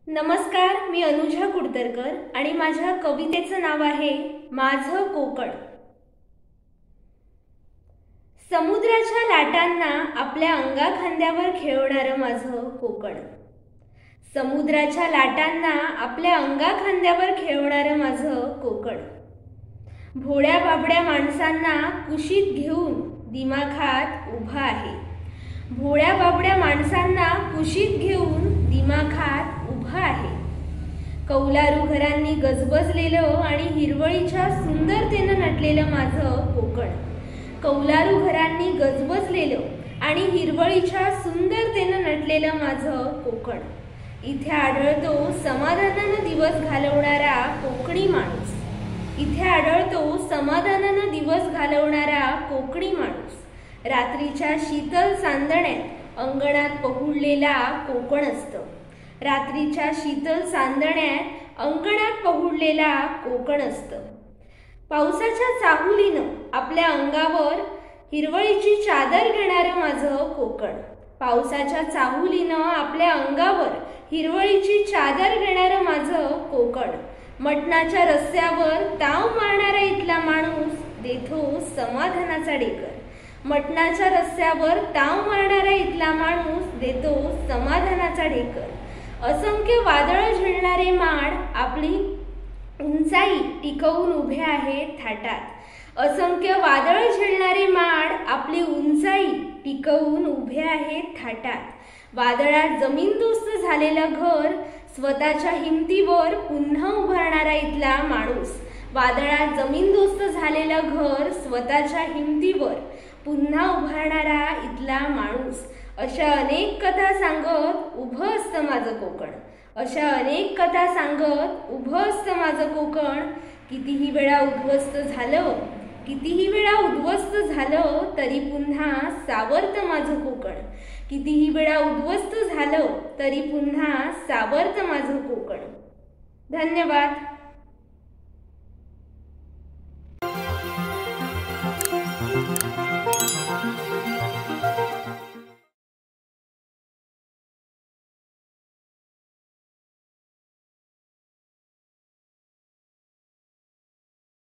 नमस्कार, मी अनुजा कुडतरकर आणि माझ्या कवितेचं नाव आहे माझं कोकण। समुद्राच्या लाटांना आपल्या अंगाखांद्यावर खेळवणारं माझं कोकण। समुद्राच्या लाटांना आपल्या अंगाखांद्यावर खेळवणारं माझं कोकण। भोळ्या बाबड्या माणसांना कुशीत घेऊन दिमाखात उभा आहे। भोळ्या बाबड्या माणसांना कुशीत घेऊन दिमाखात उभा आहे। कौलारू घरांनी गजबजलेलं आणि हिरवळीच्या सुंदरतेनं नटलेलं माझं कोकण। कौलारू घरांनी गजबजलेलं आणि हिरवळीच्या सुंदरतेनं नटलेलं माझं कोकण। इथे आढळतो समाधानानं दिवस घालवणारा कोकणी माणूस। इथे आढळतो समाधानानं दिवस घालवणारा कोकणी माणूस। रात्रीच्या शीतल चांदण्यात अंगणात पहुडलेला कोकण असतं। रात्रीच्या शीतल चांदण्यात अंगणात पहुडलेला कोकण असतं। पावसाच्या चाहुलीनं आपल्या अंगावर हिरवळीची चादर घेणारं माझं कोकण। पावसाच्या चाहुलीनं आपल्या अंगावर हिरवळीची चादर घेणारं माझं कोकण। मटणाच्या रस्स्यावर ताव मारणारा इथला माणूस देतो समाधानाचा डेकर। मटणाच्या रस्स्यावर ताव मारणारा इथला माणूस देतो समाधानाचा ढेकर। असंख्य वादळ झेलणारे माड आपली उंचाई टिकवून उभे आहेत थाटात। असंख्य वादळ झेलणारे माड आपली उंचाई टिकवून उभे आहेत थाटात। वादळात जमीनदोस्त झालेलं घर स्वतःच्या हिमतीवर पुन्हा उभारणारा इथला माणूस। वादळात जमीनदोस्त झालेलं घर स्वतःच्या हिमतीवर पुन्हा उभारणारा इथला माणूस। अशा अनेक कथा सांगत उभं असतं माझं कोकण। अशा अनेक कथा सांगत उभं असतं माझं कोकण। कितीही वेळा उद्ध्वस्त झालं, कितीही वेळा उद्ध्वस्त झालं तरी पुन्हा सावरतं माझं कोकण। कितीही वेळा उद्ध्वस्त झालं तरी पुन्हा सावरतं माझं कोकण। धन्यवाद।